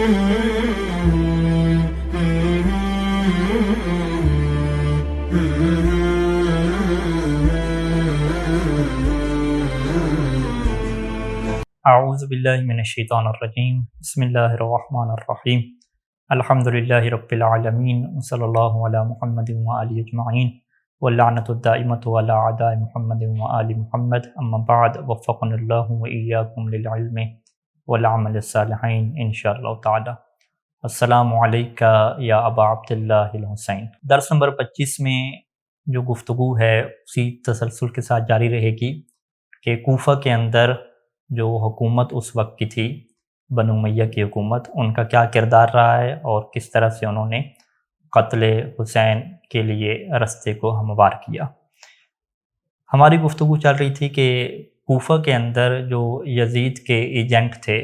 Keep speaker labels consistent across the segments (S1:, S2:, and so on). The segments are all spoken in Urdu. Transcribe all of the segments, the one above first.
S1: اعوذ باللہ من الشیطان الرجیم بسم اللہ الرحمن الرحیم الحمدللہ رب العالمین صلی اللہ علی محمد وآلہ اجمعین واللعنۃ الدائمۃ علی اعداء محمد وآل محمد اما بعد وفقنا اللہ وإیاکم للعلم والعمل الصالحین انشاءاللہ تعالی۔ السلام علیکہ یا ابا عبداللہ الحسین۔ درس نمبر 25 میں جو گفتگو ہے اسی تسلسل کے ساتھ جاری رہے گی کہ کوفہ کے اندر جو حکومت اس وقت کی تھی بنو امیہ کی حکومت، ان کا کیا کردار رہا ہے اور کس طرح سے انہوں نے قتل حسین کے لیے رستے کو ہموار کیا۔ ہماری گفتگو چل رہی تھی کہ کوفہ کے اندر جو یزید کے ایجنٹ تھے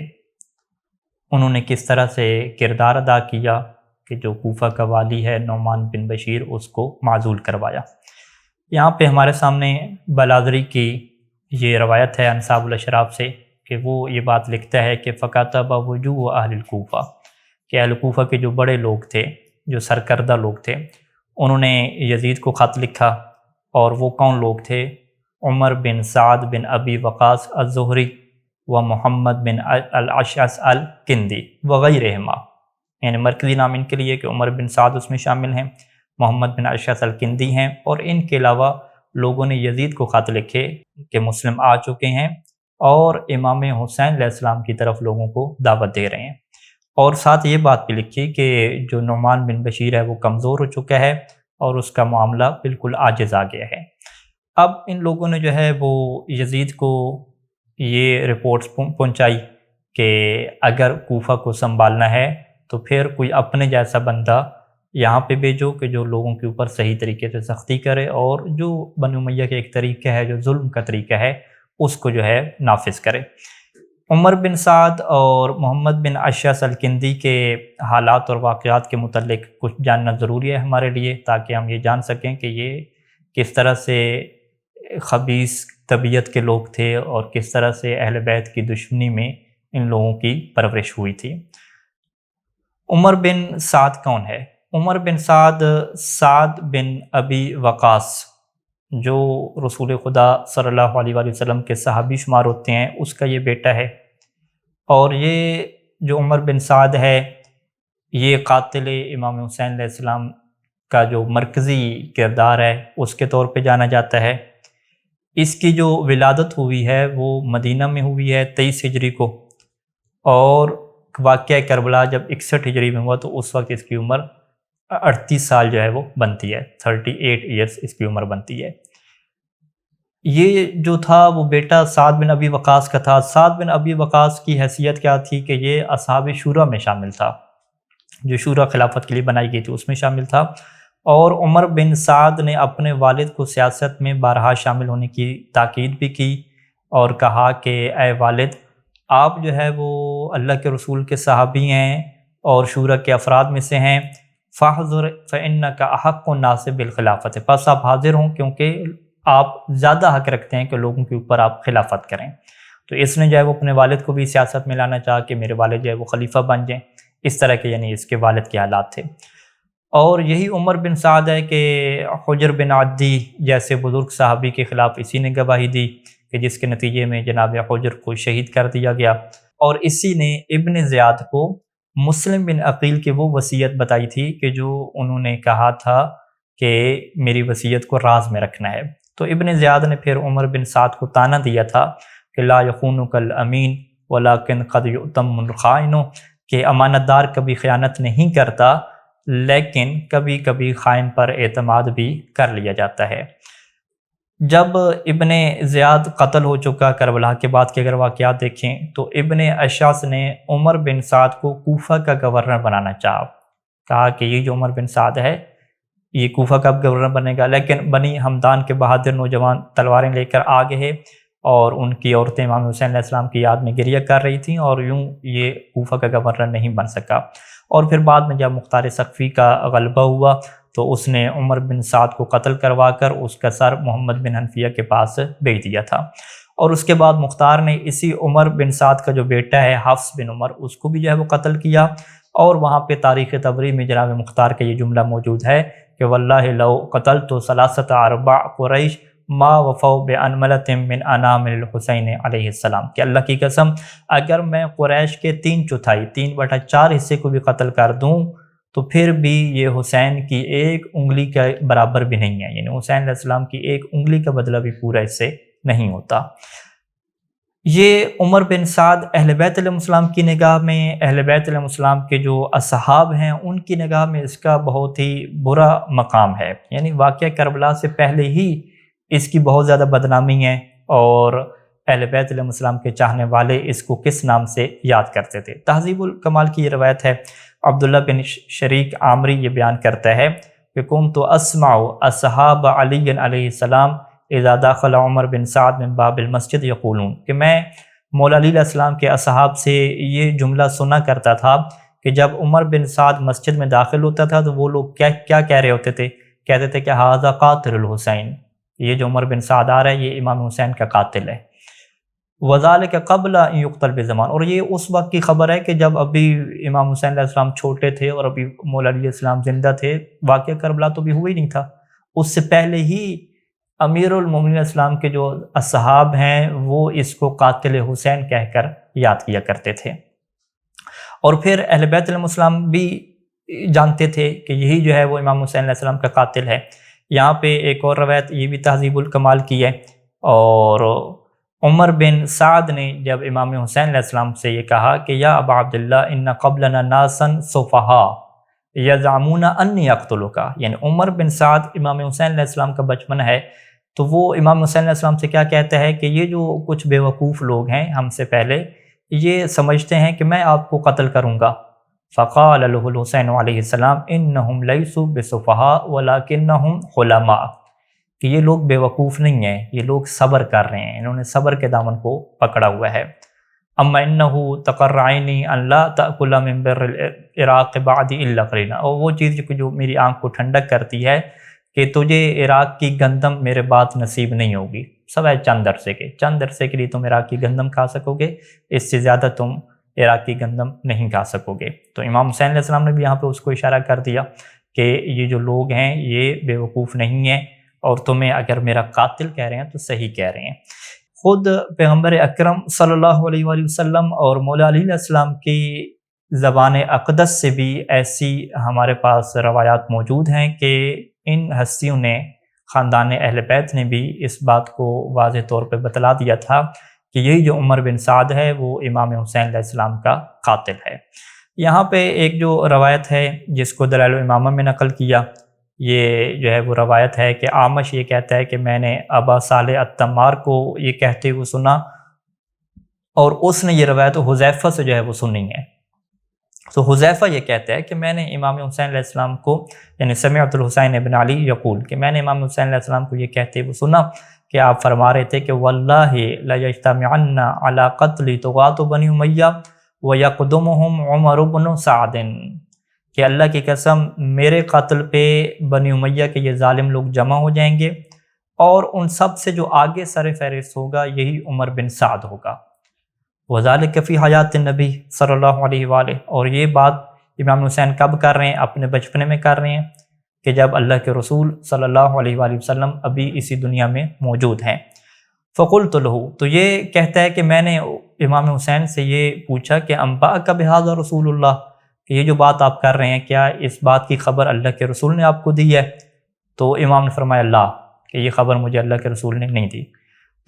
S1: انہوں نے کس طرح سے کردار ادا کیا کہ جو کوفہ کا والی ہے نعمان بن بشیر اس کو معزول کروایا۔ یہاں پہ ہمارے سامنے بلازری کی یہ روایت ہے انصاب الاشراف سے کہ وہ یہ بات لکھتا ہے کہ فکاتب وجوہ اہل الکوفہ، کہ اہل کوفہ کے جو بڑے لوگ تھے، جو سرکردہ لوگ تھے، انہوں نے یزید کو خط لکھا۔ اور وہ کون لوگ تھے؟ عمر بن سعد بن ابی وقاص الزہری و محمد بن الاشعث الکندی وغیرہما، یعنی مرکزی نام ان کے لیے کہ عمر بن سعد اس میں شامل ہیں، محمد بن الاشعث الکندی ہیں، اور ان کے علاوہ لوگوں نے یزید کو خط لکھے کہ مسلم آ چکے ہیں اور امام حسین علیہ السلام کی طرف لوگوں کو دعوت دے رہے ہیں، اور ساتھ یہ بات بھی لکھی کہ جو نعمان بن بشیر ہے وہ کمزور ہو چکا ہے اور اس کا معاملہ بالکل عاجز آ گیا ہے۔ اب ان لوگوں نے جو ہے وہ یزید کو یہ رپورٹس پہنچائی کہ اگر کوفہ کو سنبھالنا ہے تو پھر کوئی اپنے جیسا بندہ یہاں پہ بھیجو کہ جو لوگوں کے اوپر صحیح طریقے سے سختی کرے اور جو بنو امیہ کے ایک طریقہ ہے، جو ظلم کا طریقہ ہے، اس کو جو ہے نافذ کرے۔ عمر بن سعد اور محمد بن اشعث الکندی کے حالات اور واقعات کے متعلق کچھ جاننا ضروری ہے ہمارے لیے، تاکہ ہم یہ جان سکیں کہ یہ کس طرح سے خبیث طبیعت کے لوگ تھے اور کس طرح سے اہل بیت کی دشمنی میں ان لوگوں کی پرورش ہوئی تھی۔ عمر بن سعد کون ہے؟ عمر بن سعد بن ابی وقاص جو رسول خدا صلی اللہ علیہ وآلہ وسلم کے صحابی شمار ہوتے ہیں، اس کا یہ بیٹا ہے، اور یہ جو عمر بن سعد ہے یہ قاتل امام حسین علیہ السلام کا جو مرکزی کردار ہے اس کے طور پہ جانا جاتا ہے۔ اس کی جو ولادت ہوئی ہے وہ مدینہ میں ہوئی ہے 23 ہجری کو، اور واقعہ کربلا جب 61 ہجری میں ہوا تو اس وقت اس کی عمر 38 سال جو ہے وہ بنتی ہے، 38 ایئرس اس کی عمر بنتی ہے۔ یہ جو تھا وہ بیٹا سعد بن ابی وقاص کا تھا۔ سعد بن ابی وقاص کی حیثیت کیا تھی کہ یہ اصحاب شورا میں شامل تھا، جو شورا خلافت کے لیے بنائی گئی تھی اس میں شامل تھا، اور عمر بن سعد نے اپنے والد کو سیاست میں بارہا شامل ہونے کی تاکید بھی کی اور کہا کہ اے والد، آپ جو ہے وہ اللہ کے رسول کے صحابی ہیں اور شورا کے افراد میں سے ہیں، فاحضر فإنک احق الناس بالخلافت، پس آپ حاضر ہوں کیونکہ آپ زیادہ حق رکھتے ہیں کہ لوگوں کے اوپر آپ خلافت کریں۔ تو اس نے جو ہے وہ اپنے والد کو بھی سیاست میں لانا چاہا کہ میرے والد جو ہے وہ خلیفہ بن جائیں، اس طرح کے یعنی اس کے والد کے حالات تھے۔ اور یہی عمر بن سعد ہے کہ حجر بن عدی جیسے بزرگ صحابی کے خلاف اسی نے گواہی دی کہ جس کے نتیجے میں جناب حجر کو شہید کر دیا گیا، اور اسی نے ابن زیاد کو مسلم بن عقیل کی وہ وصیت بتائی تھی کہ جو انہوں نے کہا تھا کہ میری وصیت کو راز میں رکھنا ہے۔ تو ابن زیاد نے پھر عمر بن سعد کو طعنہ دیا تھا کہ لا یخونک الامین ولکن قد یؤتم الخائن، کہ امانت دار کبھی خیانت نہیں کرتا لیکن کبھی کبھی خائن پر اعتماد بھی کر لیا جاتا ہے۔ جب ابن زیاد قتل ہو چکا کربلا کے بعد کے اگر واقعات دیکھیں تو ابن اشعث نے عمر بن سعد کو کوفہ کا گورنر بنانا چاہا، کہا کہ یہ جو عمر بن سعد ہے یہ کوفہ کا گورنر بنے گا، لیکن بنی حمدان کے بہادر نوجوان تلواریں لے کر آ گئے اور ان کی عورتیں امام حسین علیہ السلام کی یاد میں گریہ کر رہی تھیں، اور یوں یہ کوفہ کا گورنر نہیں بن سکا۔ اور پھر بعد میں جب مختار ثقفی کا غلبہ ہوا تو اس نے عمر بن سعد کو قتل کروا کر اس کا سر محمد بن حنفیہ کے پاس بھیج دیا تھا۔ اور اس کے بعد مختار نے اسی عمر بن سعد کا جو بیٹا ہے حفص بن عمر، اس کو بھی جو ہے وہ قتل کیا۔ اور وہاں پہ تاریخ طبری میں جناب مختار کا یہ جملہ موجود ہے کہ واللہ لو قتلت ثلاثۃ ارباع قریش ما وفوا بانملۃ من انامل الحسین علیہ السلام، کہ اللہ کی قسم اگر میں قریش کے 3/4 حصے کو بھی قتل کر دوں تو پھر بھی یہ حسین کی ایک انگلی کے برابر بھی نہیں ہے، یعنی حسین علیہ السلام کی ایک انگلی کا بدلہ بھی پورا اس سے نہیں ہوتا۔ یہ عمر بن سعد اہل بیت علیہ السلام کی نگاہ میں، اہل بیت علیہ السلام کے جو اصحاب ہیں ان کی نگاہ میں اس کا بہت ہی برا مقام ہے، یعنی واقعہ کربلا سے پہلے ہی اس کی بہت زیادہ بدنامی ہے، اور اہل بیت علیہ السلام کے چاہنے والے اس کو کس نام سے یاد کرتے تھے۔ تہذیب الکمال کی یہ روایت ہے، عبداللہ بن شریک عامری یہ بیان کرتا ہے کہ کنت اسمع اصحاب علی علیہ السلام اذا داخل عمر بن سعد من باب المسجد یقولون، کہ میں مولا علی علیہ السلام کے اصحاب سے یہ جملہ سنا کرتا تھا کہ جب عمر بن سعد مسجد میں داخل ہوتا تھا تو وہ لوگ کیا کہہ رہے ہوتے تھے، کہتے تھے کہ ھذا قاتل الحسین، یہ جو عمر بن سعد آ رہا ہے یہ امام حسین کا قاتل ہے۔ وذالک قبل ان یقتل بزمان، اور یہ اس وقت کی خبر ہے کہ جب ابھی امام حسین علیہ السلام چھوٹے تھے اور ابھی مولا علی علیہ السلام زندہ تھے، واقعہ کربلا تو بھی ہوا ہی نہیں تھا، اس سے پہلے ہی امیر المومنین اسلام کے جو اصحاب ہیں وہ اس کو قاتل حسین کہہ کر یاد کیا کرتے تھے۔ اور پھر اہل بیت علیہ السلام بھی جانتے تھے کہ یہی جو ہے وہ امام حسین علیہ السلام کا قاتل ہے۔ یہاں پہ ایک اور روایت یہ بھی تہذیب الکمال کی ہے، اور عمر بن سعد نے جب امام حسین علیہ السلام سے یہ کہا کہ یا ابا عبداللہ ان قبلنا ناسا صفہا یزعمون انی اقتلک، یعنی عمر بن سعد امام حسین علیہ السلام کا بچپن ہے، تو وہ امام حسین علیہ السلام سے کیا کہتا ہے کہ یہ جو کچھ بیوقوف لوگ ہیں ہم سے پہلے، یہ سمجھتے ہیں کہ میں آپ کو قتل کروں گا۔ فقال له الحسین علیہ السلام انہم لیسوا بصفہاء ولکنہم حلماء، کہ یہ لوگ بیوقوف نہیں ہیں، یہ لوگ صبر کر رہے ہیں، انہوں نے صبر کے دامن کو پکڑا ہوا ہے۔ اما انہ تقرعنی ان لا تأکل من بر العراق بعدی الا قلیلا، اور وہ چیز جو میری آنکھ کو ٹھنڈک کرتی ہے کہ تجھے عراق کی گندم میرے بعد نصیب نہیں ہوگی، سوائے چند عرصے کے لیے تم عراق کی گندم کھا سکو گے، اس سے زیادہ تم عراق کی گندم نہیں کھا سکو گے۔ تو امام حسین علیہ السلام نے بھی یہاں پہ اس کو اشارہ کر دیا کہ یہ جو لوگ ہیں یہ بیوقوف نہیں ہیں، اور تمہیں اگر میرا قاتل کہہ رہے ہیں تو صحیح کہہ رہے ہیں۔ خود پیغمبر اکرم صلی اللہ علیہ وآلہ وسلم اور مولا علی علیہ السلام کی زبان اقدس سے بھی ایسی ہمارے پاس روایات موجود ہیں کہ ان ہستیوں نے، خاندان اہل بیت نے بھی اس بات کو واضح طور پہ بتلا دیا تھا کہ یہی جو عمر بن سعد ہے وہ امام حسین علیہ السلام کا قاتل ہے۔ یہاں پہ ایک جو روایت ہے جس کو دلائل الامامہ میں نقل کیا، یہ جو ہے وہ روایت ہے کہ اعمش یہ کہتا ہے کہ میں نے ابا صالح التمار کو یہ کہتے ہوئے سنا، اور اس نے یہ روایت حذیفہ سے جو ہے وہ سنی ہے۔ تو حذیفہ یہ کہتا ہے کہ میں نے امام حسین علیہ السلام کو، یعنی سمعت الحسین ابن علی یقول، کہ میں نے امام حسین علیہ السلام کو یہ کہتے ہوئے سنا کہ آپ فرما رہے تھے کہ واللہ لیجتمعن علی قتل طغاة بنی امیہ ویقدمہم عمر بن سعد، کہ اللہ کی قسم میرے قتل پہ بنی امیہ کے یہ ظالم لوگ جمع ہو جائیں گے، اور ان سب سے جو آگے سر فہرست ہوگا یہی عمر بن سعد ہوگا۔ وَذَلِكَ فِي حیات النبی صلی اللہ علیہ وآلہ، اور یہ بات امام حسین کب کر رہے ہیں؟ اپنے بچپنے میں کر رہے ہیں کہ جب اللہ کے رسول صلی اللہ علیہ وآلہ وسلم ابھی اسی دنیا میں موجود ہیں۔ فقلت له، تو یہ کہتا ہے کہ میں نے امام حسین سے یہ پوچھا کہ انبأک بہذا رسول اللہ، کہ یہ جو بات آپ کر رہے ہیں کیا اس بات کی خبر اللہ کے رسول نے آپ کو دی ہے؟ تو امام نے فرمایا لا، کہ یہ خبر مجھے اللہ کے رسول نے نہیں دی۔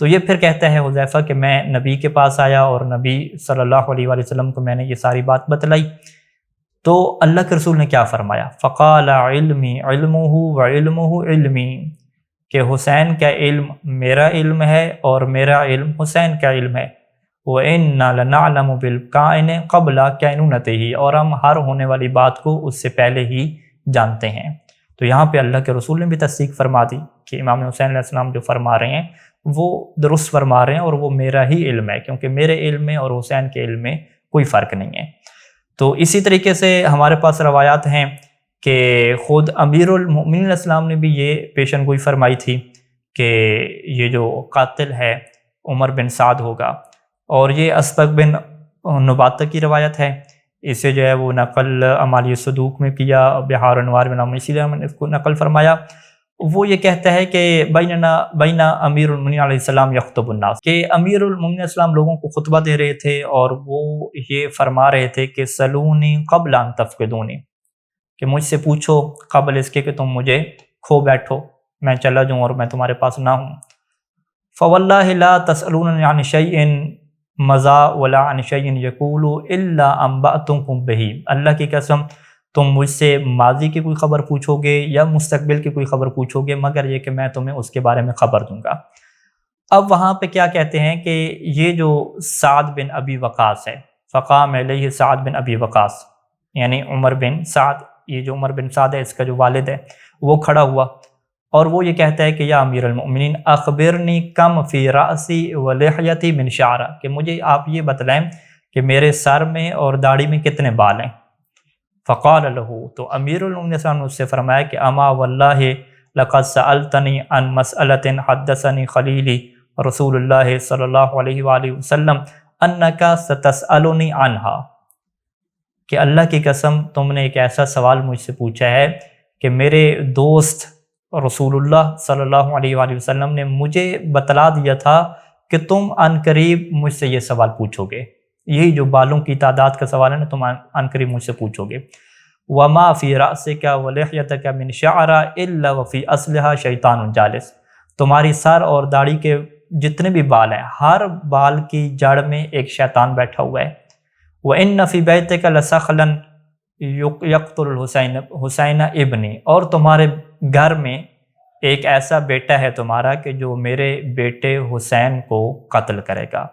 S1: تو یہ پھر کہتا ہے حذیفہ کہ میں نبی کے پاس آیا اور نبی صلی اللہ علیہ وآلہ وسلم کو میں نے یہ ساری بات بتلائی، تو اللہ کے رسول نے کیا فرمایا؟ فقال علمی علمہ وعلمہ علمی، کہ حسین کا علم میرا علم ہے اور میرا علم حسین کا علم ہے۔ وَإِنَّا لَنَعْلَمُ بِالْكَائِنِ قَبْلَ كَائِنُونَتِهِ، اور ہم ہر ہونے والی بات کو اس سے پہلے ہی جانتے ہیں۔ تو یہاں پہ اللہ کے رسول نے بھی تصدیق فرما دی کہ امام حسین علیہ السلام جو فرما رہے ہیں وہ درست فرما رہے ہیں، اور وہ میرا ہی علم ہے، کیونکہ میرے علم میں اور حسین کے علم میں کوئی فرق نہیں ہے۔ تو اسی طریقے سے ہمارے پاس روایات ہیں کہ خود امیر المومنین السلام نے بھی یہ پیشن گوئی فرمائی تھی کہ یہ جو قاتل ہے عمر بن سعد ہوگا، اور یہ اسبق بن نباتہ کی روایت ہے۔ اسے جو ہے وہ نقل امالی صدوق میں کیا، بحار انوار میں نام اسی نے اس کو نقل فرمایا۔ وہ یہ کہتا ہے کہ بین امیر المؤمنین علیہ السلام یخطب الناس، کہ امیر المؤمنین علیہ السلام لوگوں کو خطبہ دے رہے تھے، اور وہ یہ فرما رہے تھے کہ سلونی قبل ان تفقدونی، کہ مجھ سے پوچھو قبل اس کے کہ تم مجھے کھو بیٹھو، میں چلا جاؤں اور میں تمہارے پاس نہ ہوں۔ فواللہ لا تسألوننی عن شیء مضى ولا عن شیء یقول الا انبأتکم بہ، اللہ کی قسم تم مجھ سے ماضی کی کوئی خبر پوچھو گے یا مستقبل کی کوئی خبر پوچھو گے، مگر یہ کہ میں تمہیں اس کے بارے میں خبر دوں گا۔ اب وہاں پہ کیا کہتے ہیں کہ یہ جو سعد بن ابی وقاص ہے، فقام علیہ سعد بن ابی وقاص، یعنی عمر بن سعد، یہ جو عمر بن سعد ہے اس کا جو والد ہے وہ کھڑا ہوا، اور وہ یہ کہتا ہے کہ یا امیر المؤمنین اخبرنی کم فی رأسی و لحیتی من شعر، کہ مجھے آپ یہ بتلائیں کہ میرے سر میں اور داڑھی میں کتنے بال ہیں۔ فقال له، تو امیر المؤمنین صلی اللہ علیہ وسلم نے اس سے فرمایا کہ اما واللہ لقد سألتنی عن مسئلۃ حدثنی خلیلی رسول اللہ صلی اللہ علیہ وآلہ وسلم انک ستسألنی عنہا، کہ اللہ کی قسم تم نے ایک ایسا سوال مجھ سے پوچھا ہے کہ میرے دوست رسول اللہ صلی اللہ علیہ وآلہ وسلم نے مجھے بتلا دیا تھا کہ تم عن قریب مجھ سے یہ سوال پوچھو گے، یہی جو بالوں کی تعداد کا سوال ہے نا، تم عن قریب مجھ سے پوچھو گے۔ وما فی رأسک ولحیتک من شعر الا وفی اصلها شیطان جالس، تمہاری سر اور داڑھی کے جتنے بھی بال ہیں، ہر بال کی جڑ میں ایک شیطان بیٹھا ہوا ہے۔ وَإِنَّ فِي بَيْتِكَ لَسَخْلًا يَقْتُلُ الْحُسَيْنَ حسین ابنی، اور تمہارے گھر میں ایک ایسا بیٹا ہے تمہارا کہ جو میرے بیٹے حسین کو قتل کرے گا۔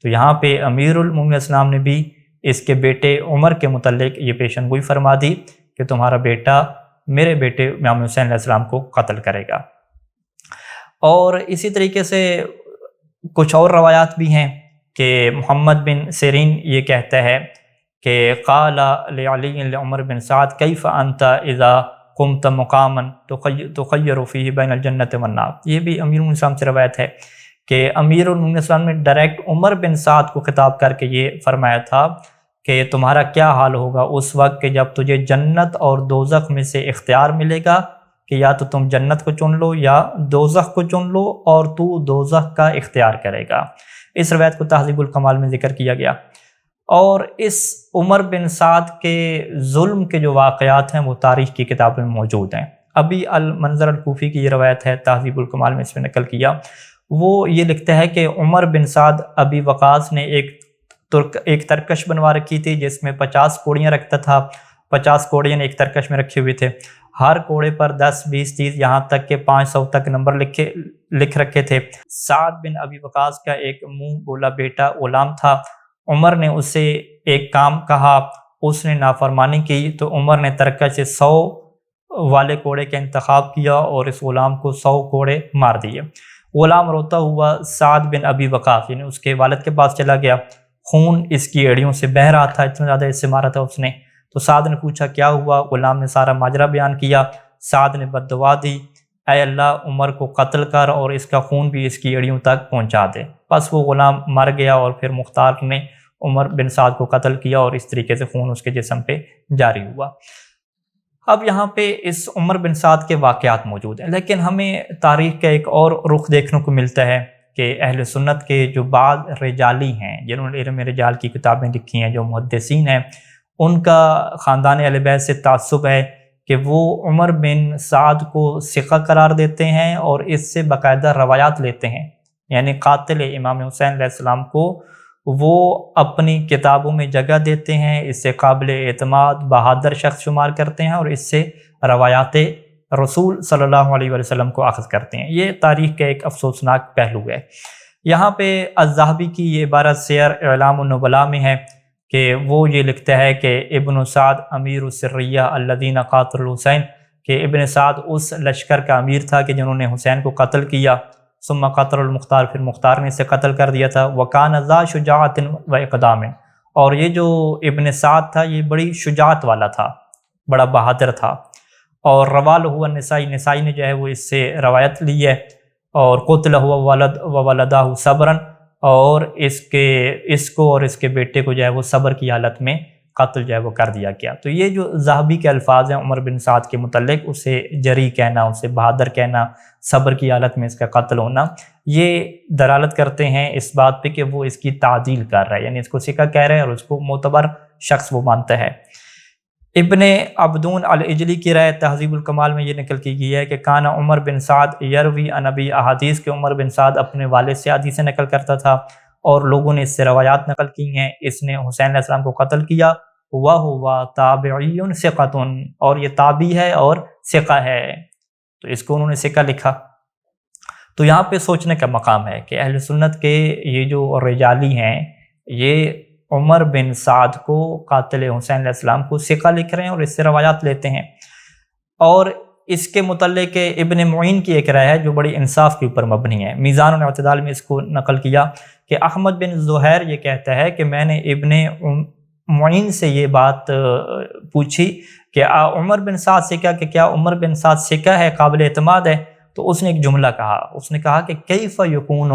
S1: تو یہاں پہ امیر المؤمنین السلام نے بھی اس کے بیٹے عمر کے متعلق یہ پیشن گوئی فرما دی کہ تمہارا بیٹا میرے بیٹے امام حسین علیہ السلام کو قتل کرے گا۔ اور اسی طریقے سے کچھ اور روایات بھی ہیں کہ محمد بن سیرین یہ کہتا ہے کہ قال لعلی لعمر بن سعد کیف انت اذا قمت مقاما تخیر فیہ بین الجنت والنار، یہ بھی امیر المؤمنین السلام سے روایت ہے کہ امیر المؤمنین السلام نے ڈائریکٹ عمر بن سعد کو خطاب کر کے یہ فرمایا تھا کہ تمہارا کیا حال ہوگا اس وقت کہ جب تجھے جنت اور دوزخ میں سے اختیار ملے گا کہ یا تو تم جنت کو چن لو یا دوزخ کو چن لو، اور تو دوزخ کا اختیار کرے گا۔ اس روایت کو تہذیب الکمال میں ذکر کیا گیا۔ اور اس عمر بن سعد کے ظلم کے جو واقعات ہیں وہ تاریخ کی کتابوں میں موجود ہیں۔ ابھی المنظر الکوفی کی یہ روایت ہے، تہذیب الکمال میں اس میں نقل کیا، وہ یہ لکھتا ہے کہ عمر بن سعد ابی وقاص نے ایک ترکش بنوا رکھی تھی جس میں 50 کوڑیاں رکھتا تھا، 50 کوڑیاں ایک ترکش میں رکھے ہوئے تھے، ہر کوڑے پر 10 20 30 یہاں تک کہ 500 تک نمبر لکھ رکھے تھے۔ سعد بن ابی وقاص کا ایک منہ بولا بیٹا غلام تھا، عمر نے اسے ایک کام کہا، اس نے نافرمانی کی تو عمر نے ترکش سے 100 والے کوڑے کا انتخاب کیا اور اس غلام کو 100 کوڑے مار دیے۔ غلام روتا ہوا سعد بن ابی وقاص یعنی اس کے والد کے پاس چلا گیا، خون اس کی ایڑیوں سے بہہ رہا تھا، اتنا زیادہ اس سے مارا تھا اس نے۔ تو سعد نے پوچھا کیا ہوا، غلام نے سارا ماجرا بیان کیا۔ سعد نے بد دعا دی، اے اللہ عمر کو قتل کر اور اس کا خون بھی اس کی ایڑیوں تک پہنچا دے۔ بس وہ غلام مر گیا اور پھر مختار نے عمر بن سعد کو قتل کیا اور اس طریقے سے خون اس کے جسم پہ جاری ہوا۔ اب یہاں پہ اس عمر بن سعد کے واقعات موجود ہیں، لیکن ہمیں تاریخ کا ایک اور رخ دیکھنے کو ملتا ہے کہ اہل سنت کے جو بعض رجالی ہیں جنہوں نے علم رجال کی کتابیں لکھی ہیں، جو محدثین ہیں، ان کا خاندان اہل بیت سے تعصب ہے کہ وہ عمر بن سعد کو ثقہ قرار دیتے ہیں اور اس سے باقاعدہ روایات لیتے ہیں، یعنی قاتل امام حسین علیہ السلام کو وہ اپنی کتابوں میں جگہ دیتے ہیں، اس سے قابل اعتماد بہادر شخص شمار کرتے ہیں اور اس سے روایات رسول صلی اللہ علیہ وسلم کو اخذ کرتے ہیں۔ یہ تاریخ کا ایک افسوسناک پہلو ہے۔ یہاں پہ الذہبی کی یہ عبارت سیر اعلام النبلاء میں ہے کہ وہ یہ لکھتا ہے کہ ابن سعد امیر السریہ الذین قاتل الحسین، کہ ابن سعد اس لشکر کا امیر تھا کہ جنہوں نے حسین کو قتل کیا، ثم قتل المختار، پھر مختار نے اسے قتل کر دیا تھا، وکان ذا شجاعت و اقدام، اور یہ جو ابن سعد تھا یہ بڑی شجاعت والا تھا، بڑا بہادر تھا۔ اور روال ہوا نسائی، نسائی نے جو ہے وہ اس سے روایت لی ہے، اور قتل وولدہ صبرن، اور اس کو اور اس کے بیٹے کو جو ہے وہ صبر کی حالت میں قتل جو ہے وہ کر دیا گیا۔ تو یہ جو ذہبی کے الفاظ ہیں عمر بن سعد کے متعلق، اسے جری کہنا، اسے بہادر کہنا، صبر کی حالت میں اس کا قتل ہونا، یہ دلالت کرتے ہیں اس بات پہ کہ وہ اس کی تعدیل کر رہا ہے، یعنی اس کو ثقہ کہہ رہے ہیں اور اس کو معتبر شخص وہ مانتا ہے۔ ابن عبدون العجلی کی رائے تہذیب الکمال میں یہ نقل کی گئی ہے کہ کانا عمر بن سعد یروی عن ابی احادیث، کے عمر بن سعد اپنے والد سے حدیثیں نقل کرتا تھا اور لوگوں نے اس سے روایات نقل کی ہیں۔ اس نے حسین علیہ السلام کو قتل کیا، وَهُوَ تَابِعِيٌّ ثِقَةٌ، اور یہ تابعی ہے اور ثقہ ہے، تو اس کو انہوں نے ثقہ لکھا۔ تو یہاں پہ سوچنے کا مقام ہے کہ اہل سنت کے یہ جو رجالی ہیں، یہ عمر بن سعد کو قاتل حسین علیہ السلام کو ثقہ لکھ رہے ہیں اور اس سے روایات لیتے ہیں۔ اور اس کے متعلق ابن معین کی ایک رائے ہے جو بڑی انصاف کے اوپر مبنی ہے، میزان الاعتدال میں اس کو نقل کیا کہ احمد بن زہیر یہ کہتا ہے کہ میں نے ابن معین سے یہ بات پوچھی کہ عمر بن سعد ثقہ، کہ کیا عمر بن سعد ثقہ ہے، قابل اعتماد ہے؟ تو اس نے ایک جملہ کہا، اس نے کہا کہ کیف یکون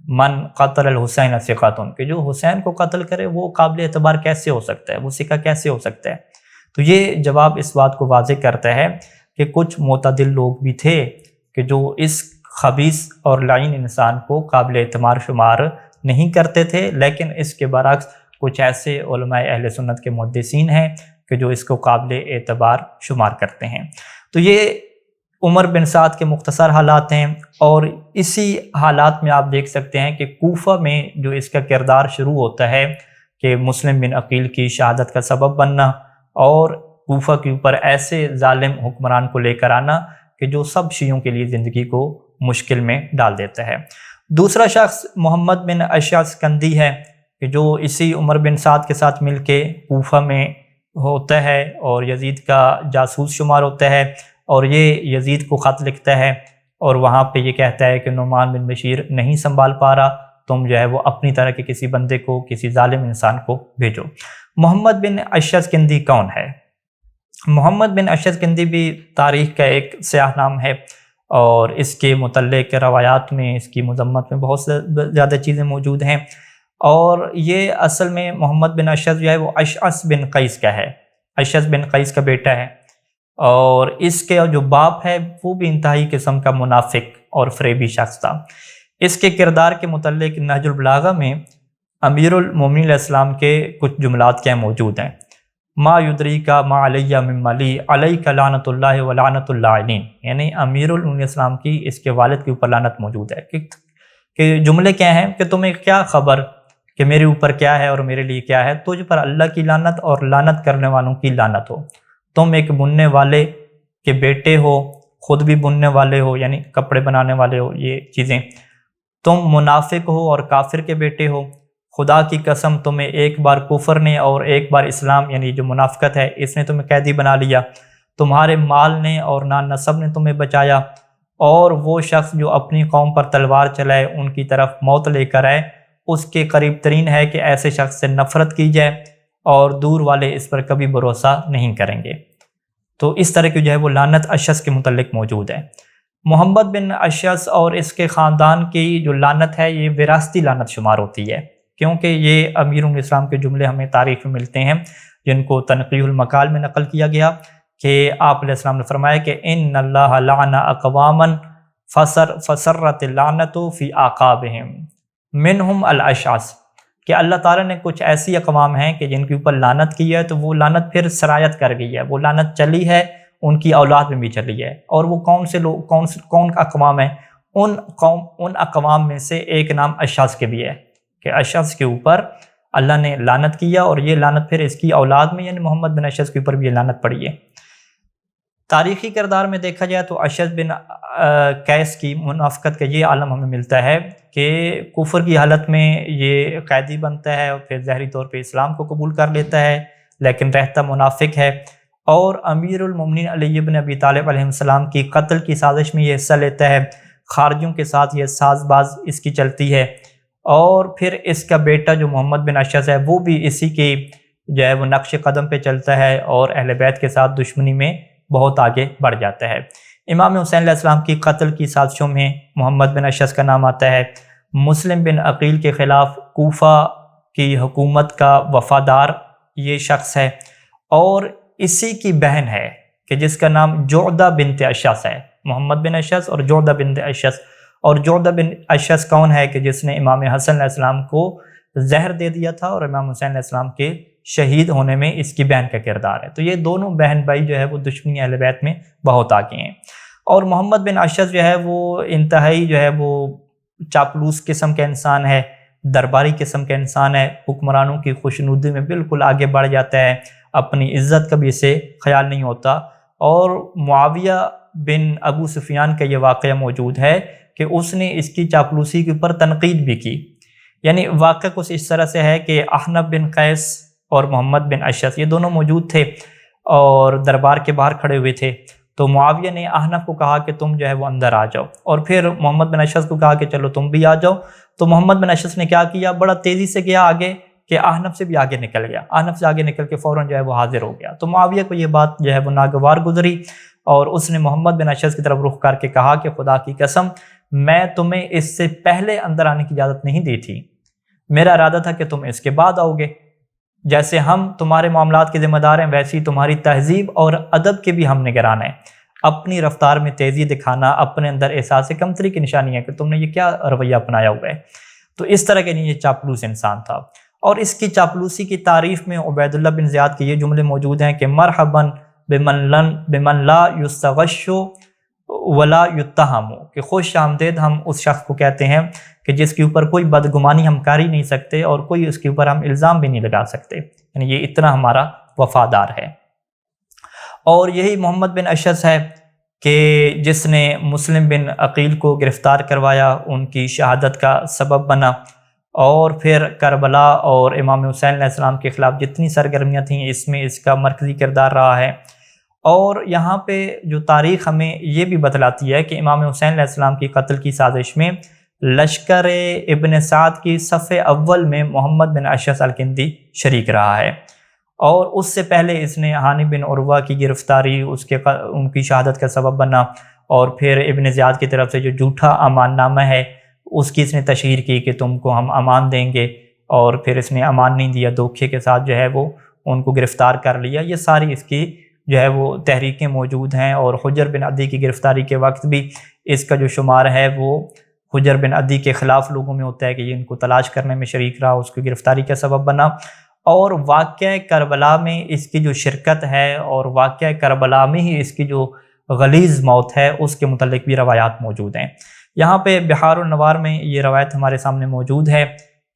S1: من قتل الحسین ثقۃ، کہ جو حسین کو قتل کرے وہ قابل اعتبار کیسے ہو سکتا ہے، وہ ثقہ کیسے ہو سکتا ہے؟ تو یہ جواب اس بات کو واضح کرتا ہے کہ کچھ معتدل لوگ بھی تھے کہ جو اس خبیث اور لعین انسان کو قابل اعتبار شمار نہیں کرتے تھے، لیکن اس کے برعکس کچھ ایسے علماء اہل سنت کے محدثین ہیں کہ جو اس کو قابل اعتبار شمار کرتے ہیں۔ تو یہ عمر بن سعد کے مختصر حالات ہیں، اور اسی حالات میں آپ دیکھ سکتے ہیں کہ کوفہ میں جو اس کا کردار شروع ہوتا ہے کہ مسلم بن عقیل کی شہادت کا سبب بننا اور کوفہ کے اوپر ایسے ظالم حکمران کو لے کر آنا کہ جو سب شیعوں کے لیے زندگی کو مشکل میں ڈال دیتا ہے۔ دوسرا شخص محمد بن اشعث کندی ہے کہ جو اسی عمر بن سعد کے ساتھ مل کے کوفہ میں ہوتا ہے اور یزید کا جاسوس شمار ہوتا ہے، اور یہ یزید کو خط لکھتا ہے اور وہاں پہ یہ کہتا ہے کہ نعمان بن بشیر نہیں سنبھال پا رہا، تم جو ہے وہ اپنی طرح کے کسی بندے کو، کسی ظالم انسان کو بھیجو۔ محمد بن اشعث کندی کون ہے؟ محمد بن اشعث کندی بھی تاریخ کا ایک سیاہ نام ہے، اور اس کے متعلق روایات میں اس کی مذمت میں بہت زیادہ چیزیں موجود ہیں، اور یہ اصل میں محمد بن اشعث جو ہے وہ اشعث بن قیس کا ہے، اشعث بن قیس کا بیٹا ہے، اور اس کے جو باپ ہے وہ بھی انتہائی قسم کا منافق اور فریبی شخص تھا۔ اس کے کردار کے متعلق نہج البلاغہ میں امیر المومنین علیہ السلام کے کچھ جملات کیا موجود ہیں، ما یدریک ما علیہ من ملی علیک لعنت اللہ و لعنت اللاعنین، یعنی امیر المومنین علیہ السلام کی اس کے والد کے اوپر لعنت موجود ہے کہ جملے کیا ہیں کہ تمہیں کیا خبر کہ میرے اوپر کیا ہے اور میرے لیے کیا ہے، تجھ پر اللہ کی لعنت اور لعنت کرنے والوں کی لعنت ہو، تم ایک بننے والے کے بیٹے ہو، خود بھی بننے والے ہو یعنی کپڑے بنانے والے ہو، یہ چیزیں، تم منافق ہو اور کافر کے بیٹے ہو، خدا کی قسم تمہیں ایک بار کفر نے اور ایک بار اسلام یعنی جو منافقت ہے اس نے تمہیں قیدی بنا لیا، تمہارے مال نے اور نان نسب نے تمہیں بچایا، اور وہ شخص جو اپنی قوم پر تلوار چلائے ان کی طرف موت لے کر آئے، اس کے قریب ترین ہے کہ ایسے شخص سے نفرت کی جائے اور دور والے اس پر کبھی بھروسہ نہیں کریں گے۔ تو اس طرح کی جو ہے وہ لعنت اشعث کے متعلق موجود ہے۔ محمد بن اشعث اور اس کے خاندان کی جو لعنت ہے یہ وراثتی لعنت شمار ہوتی ہے، کیونکہ یہ امیر الاسلام کے جملے ہمیں تاریخ میں ملتے ہیں جن کو تنقیح المقال میں نقل کیا گیا کہ آپ علیہ السلام نے فرمایا کہ ان اللہ لعن اقواما فسرت اللعنت فی اعقابہم منہم الاشعث، کہ اللہ تعالیٰ نے کچھ ایسی اقوام ہیں کہ جن کے اوپر لعنت کی ہے تو وہ لعنت پھر سرایت کر گئی ہے، وہ لعنت چلی ہے ان کی اولاد میں بھی چلی ہے، اور وہ کون سے لوگ کون اقوام ہیں؟ ان اقوام میں سے ایک نام اشعث کے بھی ہے کہ اشعث کے اوپر اللہ نے لعنت کیا، اور یہ لعنت پھر اس کی اولاد میں یعنی محمد بن اشعث کے اوپر بھی یہ لعنت پڑی ہے۔ تاریخی کردار میں دیکھا جائے تو اشعث بن قیس کی منافقت کا یہ عالم ہمیں ملتا ہے کہ کفر کی حالت میں یہ قیدی بنتا ہے اور پھر ظاہری طور پہ اسلام کو قبول کر لیتا ہے لیکن رہتا منافق ہے، اور امیر المومنین علی بن ابی طالب علیہ السلام کی قتل کی سازش میں یہ حصہ لیتا ہے، خارجیوں کے ساتھ یہ ساز باز اس کی چلتی ہے، اور پھر اس کا بیٹا جو محمد بن اشعث ہے وہ بھی اسی کی جو ہے وہ نقش قدم پہ چلتا ہے اور اہل بیت کے ساتھ دشمنی میں بہت آگے بڑھ جاتا ہے۔ امام حسین علیہ السلام کی قتل کی سازشوں میں محمد بن اشعث کا نام آتا ہے۔ مسلم بن عقیل کے خلاف کوفہ کی حکومت کا وفادار یہ شخص ہے، اور اسی کی بہن ہے کہ جس کا نام جعدہ بنت اشعث ہے، محمد بن اشعث اور جعدہ بنت اشعث۔ اور جعدہ بن اشعث کون ہے کہ جس نے امام حسن علیہ السلام کو زہر دے دیا تھا، اور امام حسین علیہ السلام کے شہید ہونے میں اس کی بہن کا کردار ہے۔ تو یہ دونوں بہن بھائی جو ہے وہ دشمنی اہل بیت میں بہت آگے ہیں۔ اور محمد بن اشعث جو ہے وہ انتہائی جو ہے وہ چاپلوس قسم کا انسان ہے، درباری قسم کا انسان ہے، حکمرانوں کی خوشنودی میں بالکل آگے بڑھ جاتا ہے، اپنی عزت کا بھی اسے خیال نہیں ہوتا۔ اور معاویہ بن ابو سفیان کا یہ واقعہ موجود ہے کہ اس نے اس کی چاپلوسی کے اوپر تنقید بھی کی۔ یعنی واقعہ کچھ اس طرح سے ہے کہ احنف بن قیس اور محمد بن اشعث یہ دونوں موجود تھے اور دربار کے باہر کھڑے ہوئے تھے، تو معاویہ نے احنف کو کہا کہ تم جو ہے وہ اندر آ جاؤ، اور پھر محمد بن اشعث کو کہا کہ چلو تم بھی آ جاؤ۔ تو محمد بن اشعث نے کیا کیا، بڑا تیزی سے گیا آگے کہ احنف سے بھی آگے نکل گیا، احنف سے آگے نکل کے فوراً جو ہے وہ حاضر ہو گیا۔ تو معاویہ کو یہ بات جو ہے وہ ناگوار گزری، اور اس نے محمد بن اشعث کی طرف رخ کر کے کہا کہ خدا کی قسم میں تمہیں اس سے پہلے اندر آنے کی اجازت نہیں دی تھی، میرا ارادہ تھا کہ تم اس کے بعد آؤ گے۔ جیسے ہم تمہارے معاملات کے ذمہ دار ہیں، ویسی تمہاری تہذیب اور ادب کے بھی ہم نگران ہیں۔ اپنی رفتار میں تیزی دکھانا اپنے اندر احساس کمتری کی نشانی ہے کہ تم نے یہ کیا رویہ اپنایا ہوا ہے۔ تو اس طرح کے نہیں، یہ چاپلوس انسان تھا۔ اور اس کی چاپلوسی کی تعریف میں عبید اللہ بن زیاد کے یہ جملے موجود ہیں کہ مرحباً بمن لا یستغش ولا یتہم، کہ خوش آمدید ہم اس شخص کو کہتے ہیں کہ جس کے اوپر کوئی بدگمانی ہم کر ہی نہیں سکتے، اور کوئی اس کے اوپر ہم الزام بھی نہیں لگا سکتے، یعنی یہ اتنا ہمارا وفادار ہے۔ اور یہی محمد بن اشعث ہے کہ جس نے مسلم بن عقیل کو گرفتار کروایا، ان کی شہادت کا سبب بنا، اور پھر کربلا اور امام حسین علیہ السلام کے خلاف جتنی سرگرمیاں تھیں اس میں اس کا مرکزی کردار رہا ہے۔ اور یہاں پہ جو تاریخ ہمیں یہ بھی بتلاتی ہے کہ امام حسین علیہ السلام کی قتل کی سازش میں لشکر ابن سعد کی صف اول میں محمد بن اشعث الکندی شریک رہا ہے، اور اس سے پہلے اس نے ہانی بن عروہ کی گرفتاری ان کی شہادت کا سبب بنا، اور پھر ابن زیاد کی طرف سے جو جھوٹا امان نامہ ہے اس کی اس نے تشہیر کی کہ تم کو ہم امان دیں گے، اور پھر اس نے امان نہیں دیا، دھوکے کے ساتھ جو ہے وہ ان کو گرفتار کر لیا۔ یہ ساری اس کی جو ہے وہ تحریکیں موجود ہیں، اور حجر بن عدی کی گرفتاری کے وقت بھی اس کا جو شمار ہے وہ حجر بن عدی کے خلاف لوگوں میں ہوتا ہے کہ یہ ان کو تلاش کرنے میں شریک رہا، اس کی گرفتاری کا سبب بنا۔ اور واقعہ کربلا میں اس کی جو شرکت ہے، اور واقعہ کربلا میں ہی اس کی جو غلیظ موت ہے، اس کے متعلق بھی روایات موجود ہیں۔ یہاں پہ بحار النوار میں یہ روایت ہمارے سامنے موجود ہے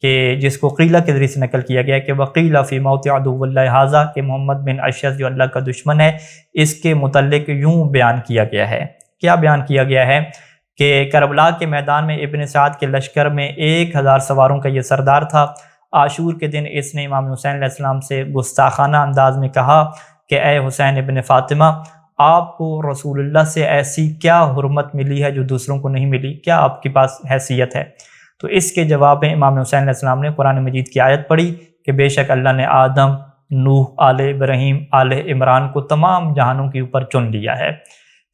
S1: کہ جس کو قیلہ کے ذریعے سے نقل کیا گیا ہے کہ وقیل فی موت عدو اللہ ھذا، کہ محمد بن اشعث جو اللہ کا دشمن ہے اس کے متعلق یوں بیان کیا گیا ہے۔ کیا بیان کیا گیا ہے کہ کربلا کے میدان میں ابن سعد کے لشکر میں 1000 سواروں کا یہ سردار تھا۔ عاشور کے دن اس نے امام حسین علیہ السلام سے گستاخانہ انداز میں کہا کہ اے حسین ابن فاطمہ، آپ کو رسول اللہ سے ایسی کیا حرمت ملی ہے جو دوسروں کو نہیں ملی، کیا آپ کے پاس حیثیت ہے؟ تو اس کے جواب میں امام حسین علیہ السلام نے قرآن مجید کی آیت پڑھی کہ بے شک اللہ نے آدم، نوح، آل ابراہیم، آل عمران کو تمام جہانوں کے اوپر چن لیا ہے۔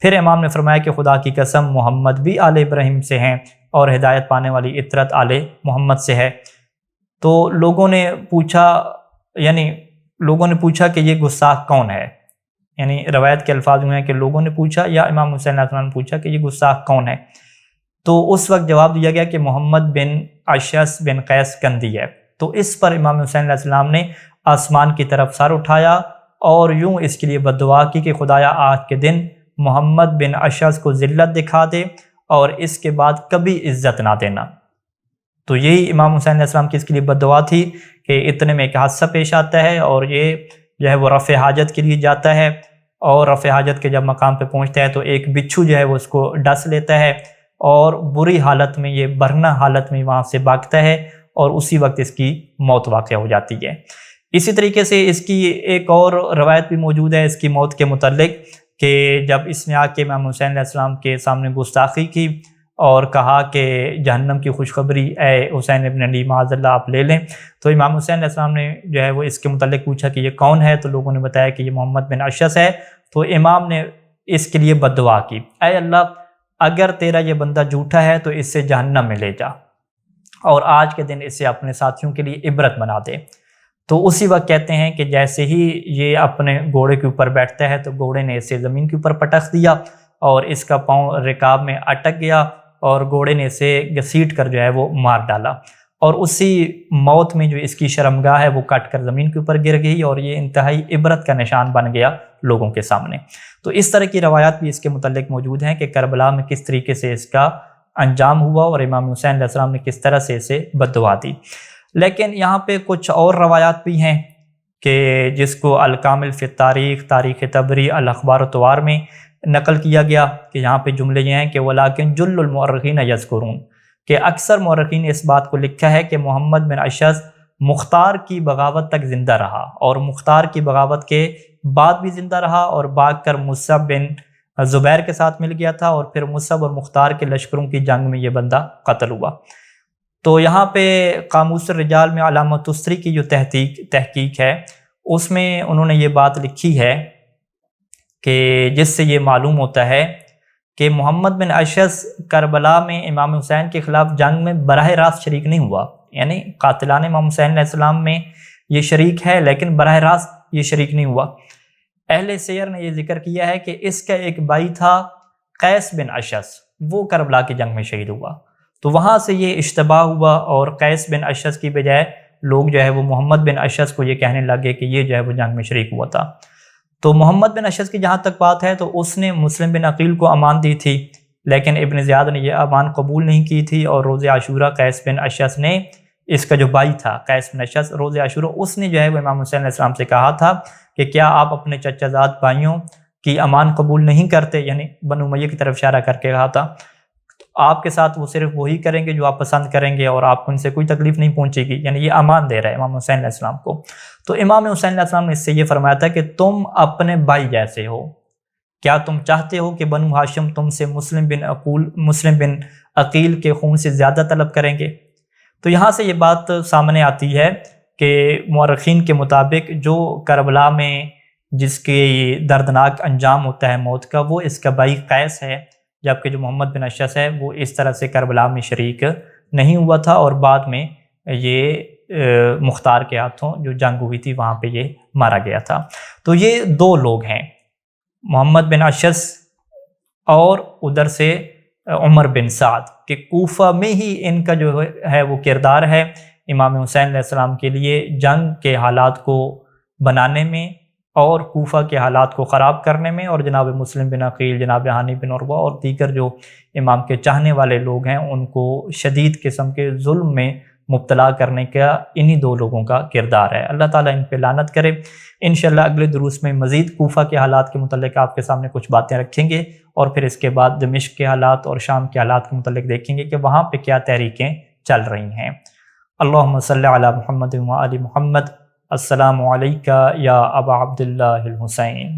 S1: پھر امام نے فرمایا کہ خدا کی قسم محمد بھی آل ابراہیم سے ہیں، اور ہدایت پانے والی اطرت آل محمد سے ہے۔ تو لوگوں نے پوچھا کہ یہ گستاخ کون ہے، یعنی روایت کے الفاظ میں ہیں کہ لوگوں نے پوچھا یا امام حسین علیہ السلام نے پوچھا کہ یہ گستاخ کون ہے، تو اس وقت جواب دیا گیا کہ محمد بن اشعث بن قیس کندی ہے۔ تو اس پر امام حسین علیہ السلام نے آسمان کی طرف سر اٹھایا اور یوں اس کے لیے بد دعا کی کہ خدایا آج کے دن محمد بن اشعث کو ذلت دکھا دے اور اس کے بعد کبھی عزت نہ دینا۔ تو یہی امام حسین علیہ السلام کی اس کے لیے بد دعا تھی کہ اتنے میں ایک حادثہ پیش آتا ہے، اور یہ جو ہے وہ رفع حاجت کے لیے جاتا ہے، اور رفع حاجت کے جب مقام پہ پہنچتا ہے تو ایک بچھو جو ہے وہ اس کو ڈس لیتا ہے، اور بری حالت میں، یہ برہنہ حالت میں وہاں سے بھاگتا ہے، اور اسی وقت اس کی موت واقع ہو جاتی ہے۔ اسی طریقے سے اس کی ایک اور روایت بھی موجود ہے اس کی موت کے متعلق کہ جب اس نے آ کے امام حسین علیہ السلام کے سامنے گستاخی کی اور کہا کہ جہنم کی خوشخبری اے حسین ابن علی معاذ اللہ آپ لے لیں، تو امام حسین علیہ السلام نے جو ہے وہ اس کے متعلق پوچھا کہ یہ کون ہے، تو لوگوں نے بتایا کہ یہ محمد بن اشعث ہے۔ تو امام نے اس کے لیے بد دعا کی، اے اللہ اگر تیرا یہ بندہ جھوٹا ہے تو اس سے جہنم میں لے جا، اور آج کے دن اسے اپنے ساتھیوں کے لیے عبرت بنا دے۔ تو اسی وقت کہتے ہیں کہ جیسے ہی یہ اپنے گھوڑے کے اوپر بیٹھتا ہے تو گھوڑے نے اسے زمین کے اوپر پٹخ دیا اور اس کا پاؤں رکاب میں اٹک گیا اور گھوڑے نے اسے گھسیٹ کر جو ہے وہ مار ڈالا، اور اسی موت میں جو اس کی شرمگاہ ہے وہ کٹ کر زمین کے اوپر گر گئی، اور یہ انتہائی عبرت کا نشان بن گیا لوگوں کے سامنے۔ تو اس طرح کی روایات بھی اس کے متعلق موجود ہیں کہ کربلا میں کس طریقے سے اس کا انجام ہوا اور امام حسین علیہ السلام نے کس طرح سے اسے بد دعا دی۔ لیکن یہاں پہ کچھ اور روایات بھی ہیں کہ جس کو الکامل فی التاریخ، تاریخ طبری، الاخبار التوار میں نقل کیا گیا کہ یہاں پہ جملے یہ ہیں کہ وَلَٰكِن جُلُّ الْمُؤَرِّخِينَ يَذْكُرُونَ، کہ اکثر مورخین نے اس بات کو لکھا ہے کہ محمد بن اشعث مختار کی بغاوت تک زندہ رہا، اور مختار کی بغاوت کے بعد بھی زندہ رہا اور بھاگ کر مصعب بن زبیر کے ساتھ مل گیا تھا، اور پھر مصعب اور مختار کے لشکروں کی جنگ میں یہ بندہ قتل ہوا۔ تو یہاں پہ قاموس الرجال میں علامہ تستری کی جو تحقیق ہے اس میں انہوں نے یہ بات لکھی ہے کہ جس سے یہ معلوم ہوتا ہے کہ محمد بن اشعث کربلا میں امام حسین کے خلاف جنگ میں براہ راست شریک نہیں ہوا، یعنی قاتلان امام حسین علیہ السلام میں یہ شریک ہے لیکن براہ راست یہ شریک نہیں ہوا۔ اہل سیر نے یہ ذکر کیا ہے کہ اس کا ایک بھائی تھا قیس بن اشعث، وہ کربلا کی جنگ میں شہید ہوا، تو وہاں سے یہ اشتباہ ہوا اور قیس بن اشعث کی بجائے لوگ جو ہے وہ محمد بن اشعث کو یہ کہنے لگے کہ یہ جو ہے وہ جنگ میں شریک ہوا تھا۔ تو محمد بن اشعث کی جہاں تک بات ہے تو اس نے مسلم بن عقیل کو امان دی تھی، لیکن ابن زیاد نے یہ امان قبول نہیں کی تھی، اور روز عاشورہ قیس بن اشعث نے، اس کا جو بھائی تھا قیس بن اشعث، روز عاشورہ اس نے جو ہے وہ امام حسین علیہ السلام سے کہا تھا کہ کیا آپ اپنے چچا زاد بھائیوں کی امان قبول نہیں کرتے، یعنی بنو امیہ کی طرف اشارہ کر کے کہا تھا، آپ کے ساتھ وہ صرف وہی کریں گے جو آپ پسند کریں گے اور آپ کو ان سے کوئی تکلیف نہیں پہنچے گی، یعنی یہ امان دے رہا ہے امام حسین علیہ السلام کو۔ تو امام حسین علیہ السلام نے اس سے یہ فرمایا تھا کہ تم اپنے بھائی جیسے ہو، کیا تم چاہتے ہو کہ بنو ہاشم تم سے مسلم بن عقیل کے خون سے زیادہ طلب کریں گے؟ تو یہاں سے یہ بات سامنے آتی ہے کہ مورخین کے مطابق جو کربلا میں جس کے دردناک انجام ہوتا ہے موت کا، وہ اس کا بھائی قیس ہے، جبکہ جو محمد بن اشعث ہے وہ اس طرح سے کربلا میں شریک نہیں ہوا تھا، اور بعد میں یہ مختار کے ہاتھوں جو جنگ ہوئی تھی وہاں پہ یہ مارا گیا تھا۔ تو یہ دو لوگ ہیں، محمد بن اشعث اور ادھر سے عمر بن سعد، کہ کوفہ میں ہی ان کا جو ہے وہ کردار ہے امام حسین علیہ السلام کے لیے جنگ کے حالات کو بنانے میں اور کوفہ کے حالات کو خراب کرنے میں، اور جناب مسلم بن عقیل، جناب ہانی بن عروہ اور دیگر جو امام کے چاہنے والے لوگ ہیں ان کو شدید قسم کے ظلم میں مبتلا کرنے کا انہی دو لوگوں کا کردار ہے۔ اللہ تعالیٰ ان پہ لعنت کرے۔ انشاءاللہ اگلے دروس میں مزید کوفہ کے حالات کے متعلق آپ کے سامنے کچھ باتیں رکھیں گے، اور پھر اس کے بعد دمشق کے حالات اور شام کے حالات کے متعلق دیکھیں گے کہ وہاں پہ کیا تحریکیں چل رہی ہیں۔ اللہم صلی علی محمد و آل محمد۔ السلام علیکہ یا ابا عبداللہ الحسین۔